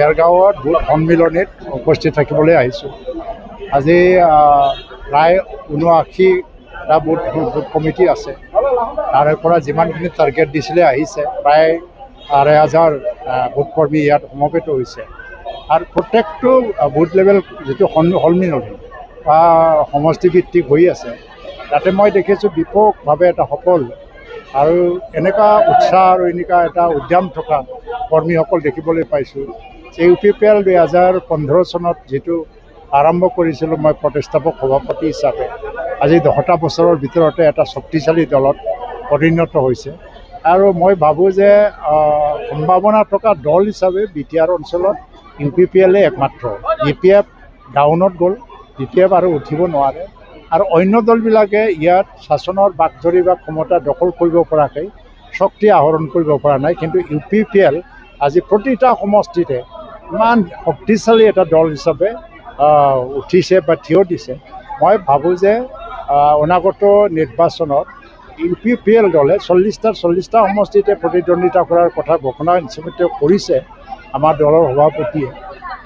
দেৰগাঁৱত booth সন্মিলনীত উপস্থিত থাকিবলৈ আহিছোঁ। আজি প্ৰায় ৭৯টা বুথ কমিটি আছে। তাৰে পৰা যিমানখিনি টাৰ্গেট দিছিলে আহিছে, প্ৰায় ২,৫০০ বুথ কৰ্মী ইয়াত সমবেত হৈছে। আৰু প্ৰত্যেকটো বুথ লেভেল যিটো সন্মিলনী বা সমষ্টিভিত্তিক হৈ আছে, তাতে মই দেখিছোঁ ব্যাপকভাৱে এটা সফল আৰু এনেকুৱা উৎসাহ আৰু এনেকুৱা এটা উদ্যম থকা কৰ্মীসকল দেখিবলৈ পাইছোঁ। UPPL 2015 চনত যিটো আৰম্ভ কৰিছিলোঁ মই প্ৰতিষ্ঠাপক সভাপতি হিচাপে, আজি 10টা বছৰৰ ভিতৰতে এটা শক্তিশালী দলত পৰিণত হৈছে। আৰু মই ভাবোঁ যে সম্ভাৱনা থকা দল হিচাপে BTR অঞ্চলত UPPL একমাত্ৰ। DPF ডাউনত গ'ল, DPF আৰু উঠিব নোৱাৰে। আৰু অন্য দলবিলাকে ইয়াত শাসনৰ বাকধৰি বা ক্ষমতা দখল কৰিব পৰাকৈ শক্তি আহৰণ কৰিব পৰা নাই। কিন্তু UPPL আজি প্ৰতিটা সমষ্টিতে ইমান শক্তিশালী এটা দল হিচাপে উঠিছে বা থিয় দিছে। মই ভাবোঁ যে অনাগত নিৰ্বাচনত UPPL দলে 40টা সমষ্টিতে প্ৰতিদ্বন্দ্বিতা কৰাৰ কথা ঘোষণা ইতিমধ্যে কৰিছে আমাৰ দলৰ সভাপতিয়ে।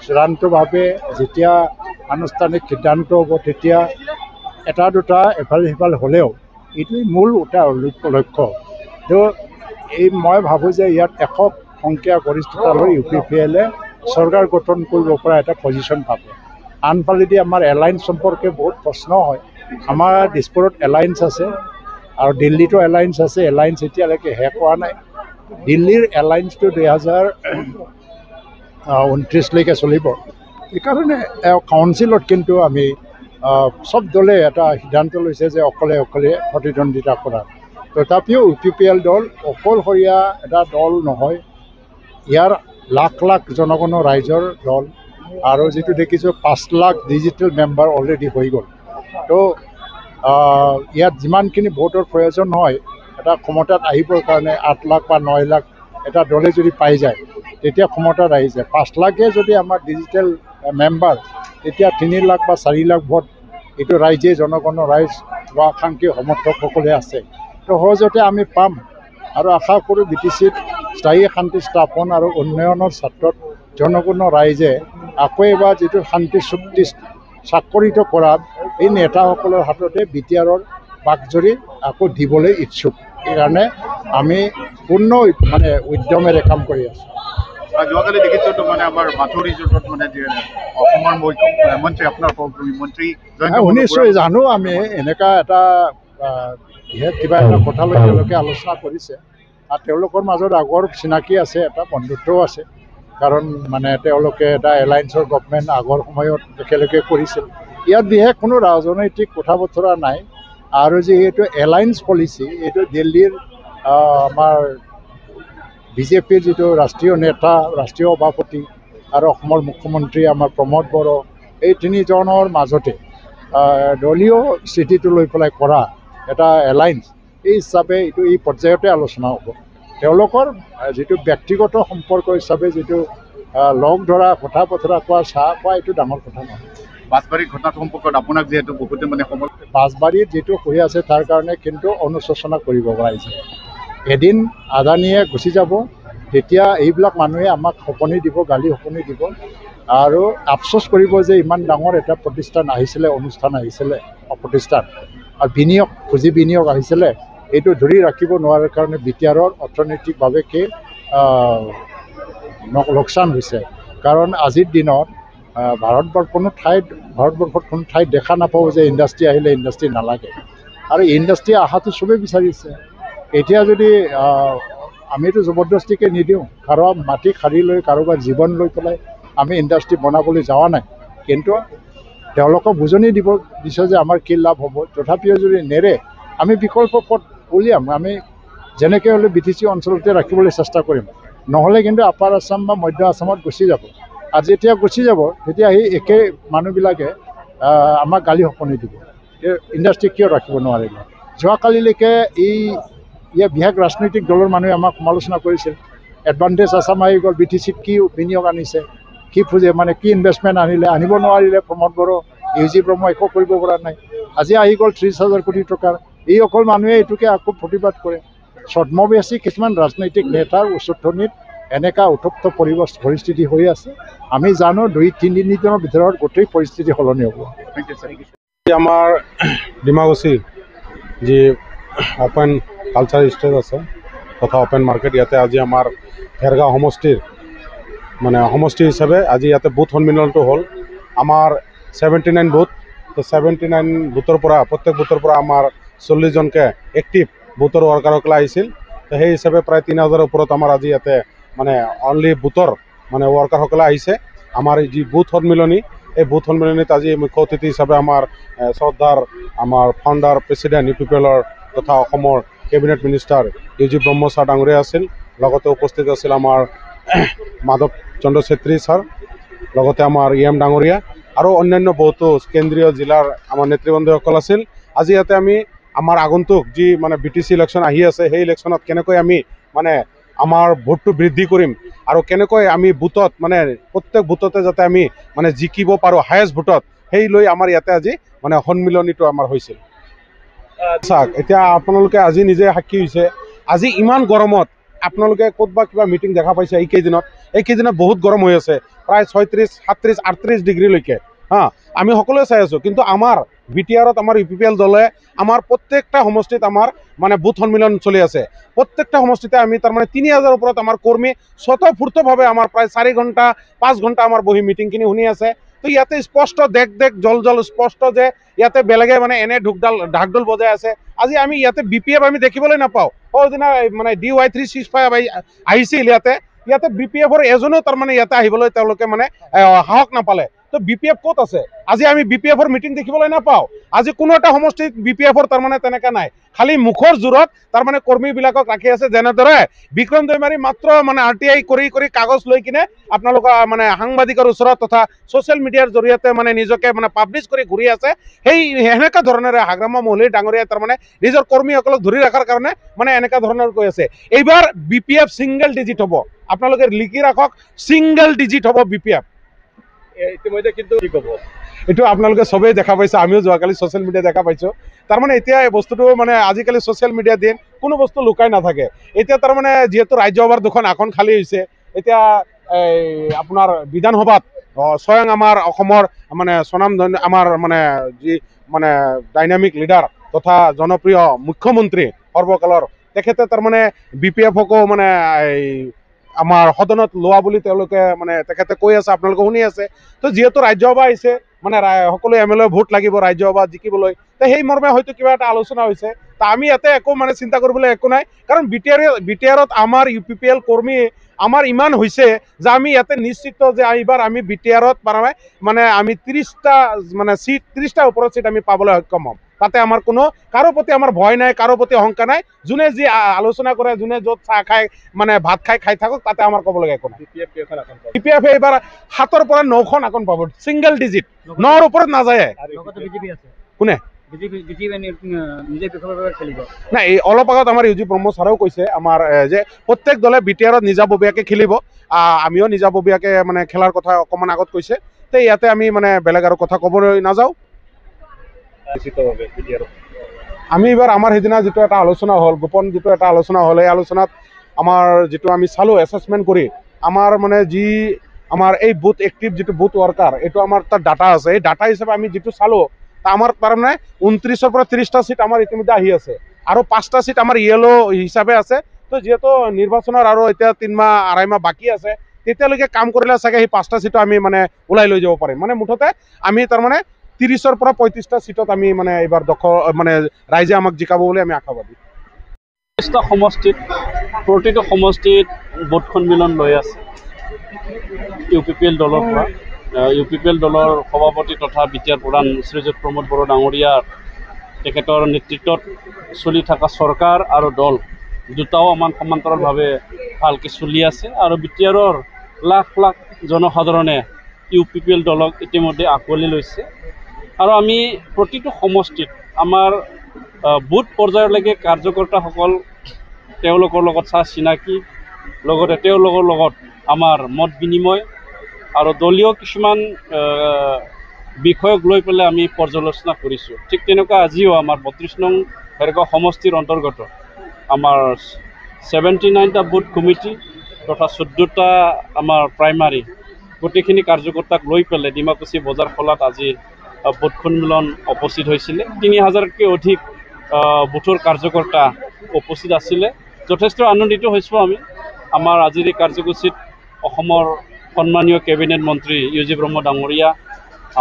চূড়ান্তভাৱে যেতিয়া আনুষ্ঠানিক সিদ্ধান্ত হ'ব, তেতিয়া এটা দুটা এফাল সিফাল হ'লেও এইটোৱেই মূল এটা লক্ষ্য। তো মই ভাবোঁ যে ইয়াত একক সংখ্যা গৰিষ্ঠতা লৈ UPPLে চৰকাৰ গঠন কৰিব পৰা এটা পজিশ্যন পাব। আনফালেদি আমাৰ এলায়েন্স সম্পৰ্কে বহুত প্ৰশ্ন হয়। আমাৰ দিছপুৰত এলায়েন্স আছে আৰু দিল্লীতো এলায়েন্স আছে। এলায়েন্স এতিয়ালৈকে শেষ হোৱা নাই। দিল্লীৰ এলায়েন্সটো 2029লৈকে চলিব। সেইকাৰণে কাউন্সিলত কিন্তু আমি সব দলে এটা সিদ্ধান্ত লৈছে যে অকলে প্ৰতিদ্বন্দ্বিতা কৰাৰ। তথাপিও UPPL দল অকলশৰীয়া এটা দল নহয়। ইয়াৰ লাখ লাখ জনগণৰ ৰাইজৰ দল আৰু যিটো দেখিছোঁ 5 লাখ ডিজিটেল মেম্বাৰ অলৰেডি হৈ গ'ল। তো ইয়াত যিমানখিনি ভোটৰ প্ৰয়োজন হয় এটা ক্ষমতাত আহিবৰ কাৰণে 8 লাখ বা 9 লাখ এটা দলে যদি পাই যায়, তেতিয়া ক্ষমতাত আহি যায়। 5 লাখে যদি আমাৰ ডিজিটেল মেম্বাৰ, তেতিয়া 3 লাখ বা 4 লাখ ভোট এইটো জনগণৰ ৰাইজ বা আকাংক্ষী সমৰ্থকসকলে আছে। তো সহজতে আমি পাম আৰু আশা কৰোঁ BTCত স্থায়ী শান্তি স্থাপন আৰু উন্নয়নৰ ক্ষেত্ৰত জনগণৰ ৰাইজে আকৌ এবাৰ যিটো শান্তি চুক্তি স্বাক্ষৰিত কৰাত এই নেতাসকলৰ হাততে BTRৰ বাকজৰি আকৌ দিবলৈ ইচ্ছুক। সেইকাৰণে আমি পূৰ্ণ উদ্যমেৰে কাম কৰি আছোঁ। যোৱাকালি দেখিছোঁ আমাৰ মাথুৰ ৰিজৰ্টত অসমৰ মন্ত্ৰী আপোনাৰ মন্ত্ৰী নিশ্চয় জানো আমি এনেকুৱা এটা কিবা এটা কথা লৈ তেওঁলোকে আলোচনা কৰিছে আৰু তেওঁলোকৰ মাজত আগৰ চিনাকি আছে, এটা বন্ধুত্বও আছে। কাৰণ তেওঁলোকে এটা এলায়েন্সৰ গভৰ্ণমেণ্ট আগৰ সময়ত একেলগে কৰিছিল। ইয়াত বিশেষ কোনো ৰাজনৈতিক কথা বতৰা নাই। আৰু যিহেতু এলায়েন্স পলিচি, এইটো দিল্লীৰ আমাৰ BJPৰ যিটো ৰাষ্ট্ৰীয় নেতা, ৰাষ্ট্ৰীয় সভাপতি আৰু অসমৰ মুখ্যমন্ত্ৰী আমাৰ প্ৰমোদ বড়ো, এই তিনিজনৰ মাজতে দলীয় স্থিতিটো লৈ পেলাই কৰা এটা এলায়েন্স, এই হিচাপে এই পৰ্যায়তে আলোচনা হ'ব। তেওঁলোকৰ যিটো ব্যক্তিগত সম্পৰ্ক হিচাপে যিটো লগ ধৰা, কথা বতৰা কোৱা, চাহ খোৱা, এইটো ডাঙৰ কথা নহয়। বাছবাৰীৰ ঘটনাটো সম্পৰ্কত আপোনাক যিহেতু বহুতে বাছবাৰীত যিটো হৈ আছে তাৰ কাৰণে কিন্তু অনুশোচনা কৰিব ৰাইজে। এদিন আদানীয়ে গুচি যাব, তেতিয়া এইবিলাক মানুহে আমাক সপনি দিব, গালি সপনি দিব আৰু আফচোচ কৰিব যে ইমান ডাঙৰ এটা প্ৰতিষ্ঠান আহিছিলে, অনুষ্ঠান আহিছিলে, প্ৰতিষ্ঠান আৰু পুঁজি বিনিয়োগ আহিছিলে, এইটো ধৰি ৰাখিব নোৱাৰাৰ কাৰণে BTRৰ অৰ্থনৈতিকভাৱে লোকচান হৈছে। কাৰণ আজিৰ দিনত ভাৰতবৰ্ষত কোনো ঠাইত দেখা নাপাওঁ যে ইণ্ডাষ্ট্ৰী আহিলে ইণ্ডাষ্ট্ৰী নালাগে। আৰু ইণ্ডাষ্ট্ৰী অহাটো চবেই বিচাৰিছে। এতিয়া যদি আমিতো জবৰদস্তিকৈ নিদিওঁ, কাৰোবাৰ মাটি খাৰি লৈ, কাৰোবাৰ জীৱন লৈ পেলাই আমি ইণ্ডাষ্ট্ৰী বনাবলৈ যোৱা নাই। কিন্তু তেওঁলোকক বুজনি দিব দিছে যে আমাৰ কি লাভ হ'ব। তথাপিও যদি নেৰে, আমি বিকল্প পথ উলিয়াম। আমি যেনেকৈ হ'লে BTC অঞ্চলতে ৰাখিবলৈ চেষ্টা কৰিম। নহ'লে কিন্তু আপাৰ আছাম বা মধ্য আছামত গুচি যাব। আৰু যেতিয়া গুচি যাব, তেতিয়া সেই একে মানুহবিলাকে আমাক গালি সপনি দিব, ইণ্ডাষ্ট্ৰী কিয় ৰাখিব নোৱাৰিলে। যোৱাকালিলৈকে ইয়াৰ বিশেষ ৰাজনৈতিক দলৰ মানুহে আমাক সমালোচনা কৰিছিল। এডভান্টেজ আছাম আহি গ'ল, BTCত কি বিনিয়োগ আনিছে, কি কি ইনভেষ্টমেণ্ট আনিব নোৱাৰিলে প্ৰমোদ বড়ো, UG ব্ৰহ্ম একো কৰিব পৰা নাই। আজি আহি গ'ল 30,000 কোটি টকাৰ। এই অকল মানুহে এইটোকে আকৌ প্ৰতিবাদ কৰে। ছদ্মবেশী কিছুমান ৰাজনৈতিক নেতাৰ উচতনিত এনেকুৱা উত্তপ্ত পৰিস্থিতি হৈ আছে। আমি জানো 2-3 দিনৰ ভিতৰত গোটেই পৰিস্থিতি সলনি হ'ব। Thank you sir. আমাৰ ডিমাকুচি যি অপেন কালচাৰ ষ্টেজ আছে তথা অপেন মাৰ্কেট, ইয়াতে আজি আমাৰ ভেৰগাঁও সমষ্টিৰ মানে সমষ্টি হিচাপে আজি ইয়াতে বুথ সন্মিলনটো হ'ল। আমাৰ 79 বুথ, তো 79 বুথৰ পৰা প্ৰত্যেক বুথৰ পৰা আমাৰ 40জনকৈ এক্টিভ বুথৰ ৱৰ্কাৰসকলে আহিছিল। তো সেই হিচাপে প্ৰায় 3000ৰ ওপৰত আমাৰ আজি ইয়াতে মানে অনলি বুথৰ মানে ৱৰ্কাৰসকলে আহিছে। আমাৰ যি বুথ সন্মিলনী, এই বুথ সন্মিলনীত আজি মুখ্য অতিথি হিচাপে আমাৰ শ্ৰদ্ধাৰ আমাৰ ফাউণ্ডাৰ প্ৰেছিডেণ্ট UPPLৰ তথা অসমৰ কেবিনেট মিনিষ্টাৰ UG ব্ৰহ্ম ছাৰ ডাঙৰীয়া আছিল। লগতে উপস্থিত আছিল আমাৰ মাধৱ চন্দ্ৰ ছেত্ৰী ছাৰ, লগতে আমাৰ EM ডাঙৰীয়া আৰু অন্যান্য বহুতো কেন্দ্ৰীয় জিলাৰ আমাৰ নেতৃবৃন্দসকল আছিল। আজি ইয়াতে আমি আমাৰ আগন্তুক যি মানে BTC ইলেকশ্যন আহি আছে, সেই ইলেকশ্যনত কেনেকৈ আমি মানে আমাৰ ভোটটো বৃদ্ধি কৰিম আৰু কেনেকৈ আমি বুথত মানে প্ৰত্যেক বুথতে যাতে আমি মানে জিকিব পাৰোঁ হায়েষ্ট ভোটত, সেই লৈ আমাৰ ইয়াতে আজি মানে সন্মিলনীটো আমাৰ হৈছিল। চাওক, এতিয়া আপোনালোকে আজি নিজে সাক্ষী হৈছে, আজি ইমান গৰমত আপোনালোকে ক'তবা কিবা মিটিং দেখা পাইছে এইকেইদিনত বহুত গৰম হৈ আছে, প্ৰায় 36, 37, 38 ডিগ্ৰীলৈকে। আমি সকলোৱে চাই আছোঁ। কিন্তু আমাৰ BTRত আমাৰ UPPL দলে আমাৰ প্ৰত্যেকটা সমষ্টিত আমাৰ মানে বুথ সন্মিলন চলি আছে। প্ৰত্যেকটা সমষ্টিতে আমি তাৰমানে 3000ৰ ওপৰত আমাৰ কৰ্মী স্বতঃস্ফূৰ্তভাৱে আমাৰ প্ৰায় 4 ঘণ্টা 5 ঘণ্টা আমাৰ বহি মিটিংখিনি শুনি আছে। তো ইয়াতে স্পষ্ট দেখ জল স্পষ্ট যে ইয়াতে বেলেগে মানে এনে ঢাকডোল বজাই আছে। আজি আমি ইয়াতে BPF আমি দেখিবলৈ নাপাওঁ। সৌদিনা মানে DY365 আহিছিল ইয়াতে BPFৰ এজনো তাৰমানে ইয়াতে আহিবলৈ তেওঁলোকে মানে সাহস নাপালে। তো BPF ক'ত আছে? আজি আমি BPFৰ মিটিং দেখিবলৈ নাপাওঁ। আজি কোনো এটা সমষ্টিত BPFৰ তাৰমানে তেনেকৈ নাই। খালি মুখৰ জোৰত তাৰমানে কৰ্মীবিলাকক ৰাখি আছে। যেনেদৰে বিক্ৰম দৈমাৰী মাত্ৰ মানে RTI কৰি কাগজ লৈ কিনে আপোনালোকৰ মানে সাংবাদিকৰ ওচৰত তথা ছ'চিয়েল মিডিয়াৰ জৰিয়তে মানে নিজকে মানে পাব্লিছ কৰি ঘূৰি আছে, সেই সেনেকুৱা ধৰণেৰে হাগ্ৰামা মহলিৰ ডাঙৰীয়াই তাৰমানে নিজৰ কৰ্মীসকলক ধৰি ৰখাৰ কাৰণে মানে এনেকুৱা ধৰণৰ কৈ আছে। এইবাৰ BPF ছিংগল ডিজিট হ'ব, আপোনালোকে লিখি ৰাখক, ছিংগল ডিজিট হ'ব BPF। ইতিমধ্যে কিন্তু কি ক'ব, এইটো আপোনালোকে চবেই দেখা পাইছে, আমিও যোৱাকালি ছ'চিয়েল মিডিয়া দেখা পাইছোঁ। তাৰমানে এতিয়া এই বস্তুটো মানে আজিকালি ছ'চিয়েল মিডিয়া দিন কোনো বস্তু লুকাই নাথাকে। এতিয়া তাৰমানে যিহেতু ৰাজ্যসভাৰ 2খন আসন খালী হৈছে, এতিয়া আপোনাৰ বিধানসভাত স্বয়ং আমাৰ অসমৰ মানে স্বনামধন্য আমাৰ মানে যি মানে ডাইনামিক লিডাৰ তথা জনপ্ৰিয় মুখ্যমন্ত্ৰী সৰ্বকালৰ, তেখেতে তাৰমানে BPFকো মানে আমাৰ সদনত লোৱা বুলি তেওঁলোকে মানে তেখেতে কৈ আছে, আপোনালোকে শুনি আছে। তো যিহেতু ৰাজ্যসভা আহিছে মানে সকলো MLA ভোট লাগিব ৰাজ্যসভা জিকিবলৈ, তো সেই মৰ্মে হয়তো কিবা এটা আলোচনা হৈছে। তা আমি ইয়াতে একো মানে চিন্তা কৰিবলৈ একো নাই, কাৰণ BTRত আমাৰ UPPL কৰ্মী আমাৰ ইমান হৈছে যে আমি ইয়াতে নিশ্চিত যে এইবাৰ আমি BTRত মানে আমি 30টা ওপৰত চিট আমি পাবলৈ সক্ষম হ'ম। তাতে আমাৰ কোনো কাৰো প্ৰতি আমাৰ ভয় নাই, কাৰো প্ৰতি অহংকাৰ নাই। যোনে যি আলোচনা কৰে, যোনে য'ত চাহ খাই মানে ভাত খাই থাকক, তাতে আমাৰ ক'বলগীয়া একো নাই। BPF এইবাৰ 7ৰ পৰা 9খন আসন পাব, ছিংগল ডিজিট, 9ৰ ওপৰত নাযায়। কোনে নাই, অলপ আগত আমাৰ UG ব্ৰহ্ম ছাৰেও কৈছে আমাৰ যে প্ৰত্যেক দলে BTRত নিজাববীয়াকৈ খেলিব। আমিও নিজাববীয়াকৈ মানে খেলাৰ কথা অকণমান আগত কৈছে। তো ইয়াতে আমি মানে বেলেগ আৰু কথা ক'বলৈ নাযাওঁ। আমি এইবাৰ আমাৰ সেইদিনা যিটো এটা আলোচনা হ'ল, গোপন যিটো এটা আলোচনা হ'ল, এই আলোচনাত আমাৰ যিটো আমি চালোঁ এছেছমেণ্ট কৰি, আমাৰ মানে যি আমাৰ এই বুথ এক্টিভ যিটো বুথ ৱৰ্কাৰ, এইটো আমাৰ তাত ডাটা আছে। এই ডাটা হিচাপে আমি যিটো চালোঁ, আমাৰ তাৰমানে 29ৰ পৰা 30টা চিট আমাৰ ইতিমধ্যে আহি আছে আৰু 5টা চিট আমাৰ য়েলো হিচাপে আছে। তো যিহেতু নিৰ্বাচনৰ আৰু এতিয়া 3 মাহ 2.5 মাহ বাকী আছে, তেতিয়ালৈকে কাম কৰিলে চাগে সেই 5টা চিটো আমি মানে ওলাই লৈ যাব পাৰিম। মানে মুঠতে আমি তাৰমানে 30ৰ পৰা 35টা চিটত আমি মানে এইবাৰ মানে ৰাইজে আমাক জিকাব বুলি আমি আশাবাদী। সমষ্টিত প্ৰতিটো সমষ্টিত ভোট সন্মিলন লৈ আছে UPPL দলৰ পৰা। UPPL দলৰ সভাপতি তথা BTR প্ৰধান শ্ৰীযুত প্ৰমোদ বড়ো ডাঙৰীয়াৰ তেখেতৰ নেতৃত্বত চলি থকা চৰকাৰ আৰু দল দুটাও আমাৰ সমান্তৰালভাৱে ভালকৈ চলি আছে। আৰু BTRৰ লাখ লাখ জনসাধাৰণে UPPL দলক ইতিমধ্যে আঁকোৱালি লৈছে। আৰু আমি প্ৰতিটো সমষ্টিত আমাৰ বুথ পৰ্যায়লৈকে কাৰ্যকৰ্তাসকল তেওঁলোকৰ লগত চা চিনাকি, লগতে তেওঁলোকৰ লগত আমাৰ মত বিনিময় আৰু দলীয় কিছুমান বিষয়ক লৈ পেলাই আমি পৰ্যালোচনা কৰিছোঁ। ঠিক তেনেকুৱা আজিও আমাৰ 32 নং ভেৰগাঁও সমষ্টিৰ অন্তৰ্গত আমাৰ 79টা বুথ কমিটি তথা 14টা আমাৰ প্ৰাইমাৰী গোটেইখিনি কাৰ্যকৰ্তাক লৈ পেলাই ডিমাকুচি বজাৰ খোলাত আজি বুথ সন্মিলন উপস্থিত হৈছিলে। 3000তকৈ অধিক বুথৰ কাৰ্যকৰ্তা উপস্থিত আছিলে। যথেষ্ট আনন্দিত হৈছোঁ আমি। আমাৰ আজিৰ এই কাৰ্যসূচীত অসমৰ সন্মানীয় কেবিনেট মন্ত্ৰী ইউ জি ব্ৰহ্ম ডাঙৰীয়া,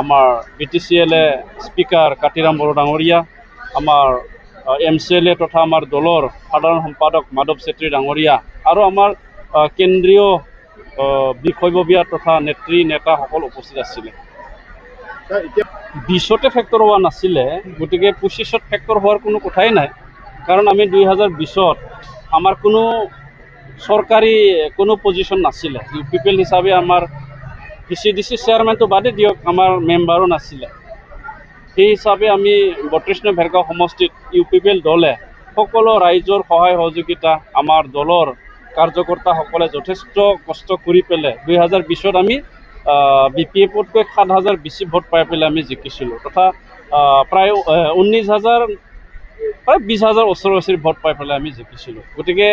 আমাৰ BTCLA স্পীকাৰ কাতিৰাম বড়ো ডাঙৰীয়া, আমাৰ MCLA তথা আমাৰ দলৰ সাধাৰণ সম্পাদক মাধৱ চেত্ৰী ডাঙৰীয়া আৰু আমাৰ কেন্দ্ৰীয় বিষয়ববীয়া তথা নেতাসকল উপস্থিত আছিলে। 20তে ফেক্টৰ হোৱা নাছিলে, গতিকে 25ত ফেক্টৰ হোৱাৰ কোনো কথাই নাই। কাৰণ আমি 2020ত আমাৰ কোনো চৰকাৰী কোনো পজিশ্যন নাছিলে। UPPL হিচাপে আমাৰ PCDC চেয়াৰমেনটো বাদে দিয়ক, আমাৰ মেম্বাৰো নাছিলে। সেই হিচাপে আমি 32 নং ভেৰগাঁও সমষ্টিত UPPL দলে সকলো ৰাইজৰ সহায় সহযোগিতা, আমাৰ দলৰ কাৰ্যকৰ্তাসকলে যথেষ্ট কষ্ট কৰি পেলাই 2020ত আমি BPFতকৈ 7000 বেছি ভোট পাই পেলাই আমি জিকিছিলোঁ। তথা প্ৰায় 19,000 প্ৰায় 20,000 ওচৰা-ওচৰি ভোট পাই পেলাই আমি জিকিছিলোঁ। গতিকে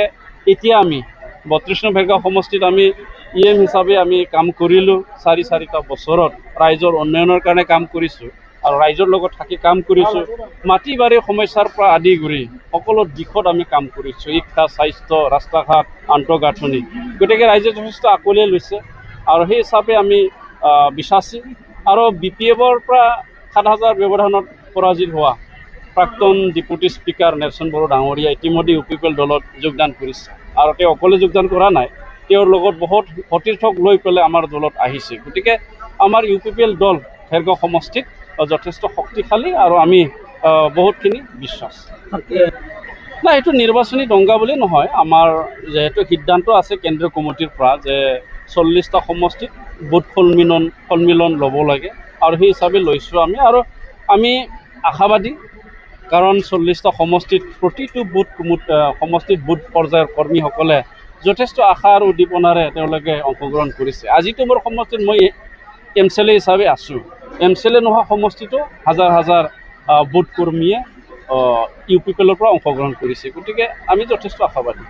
এতিয়া আমি 32 নং ভেৰগাঁও সমষ্টিত আমি EM হিচাপে আমি কাম কৰিলোঁ। 4-4টা বছৰত ৰাইজৰ উন্নয়নৰ কাৰণে কাম কৰিছোঁ আৰু ৰাইজৰ লগত থাকি কাম কৰিছোঁ। মাটি বাৰীৰ সমস্যাৰ পৰা আদি কৰি সকলো দিশত আমি কাম কৰিছোঁ। শিক্ষা, স্বাস্থ্য, ৰাস্তা ঘাট, আন্তঃগাঁথনি। গতিকে ৰাইজে যথেষ্ট আঁকোৱালি লৈছে আৰু সেই হিচাপে আমি বিশ্বাসী। আৰু BPFৰ পৰা 7000 ব্যৱধানত পৰাজিত হোৱা প্ৰাক্তন ডেপুটি স্পীকাৰ নেলছন বড়ো ডাঙৰীয়া ইতিমধ্যে UPPL দলত যোগদান কৰিছে আৰু তেওঁ অকলে যোগদান কৰা নাই, তেওঁৰ লগত বহুত সতীৰ্থক লৈ পেলাই আমাৰ দলত আহিছে। গতিকে আমাৰ UPPL দল ভেৰগাঁও সমষ্টিত যথেষ্ট শক্তিশালী আৰু আমি বহুতখিনি বিশ্বাস নাই। এইটো নিৰ্বাচনী দংগা বুলি নহয়, আমাৰ যিহেতু সিদ্ধান্ত আছে কেন্দ্ৰীয় কমিটিৰ পৰা যে 40টা সমষ্টিত বুথ সন্মিলন ল'ব লাগে আৰু সেই হিচাপে লৈছোঁ আমি। আৰু আমি আশাবাদী, কাৰণ 40টা সমষ্টিত প্ৰতিটো সমষ্টিত বুথ পৰ্যায়ৰ কৰ্মীসকলে যথেষ্ট আশা আৰু উদ্দীপনাৰে তেওঁলোকে অংশগ্ৰহণ কৰিছে। আজিতো মোৰ সমষ্টিত মই MCLA হিচাপে আছোঁ। MCLA নোহোৱা সমষ্টিতো হাজাৰ বুথ কৰ্মীয়ে UPPLৰ পৰা অংশগ্ৰহণ কৰিছে। গতিকে আমি যথেষ্ট আশাবাদী।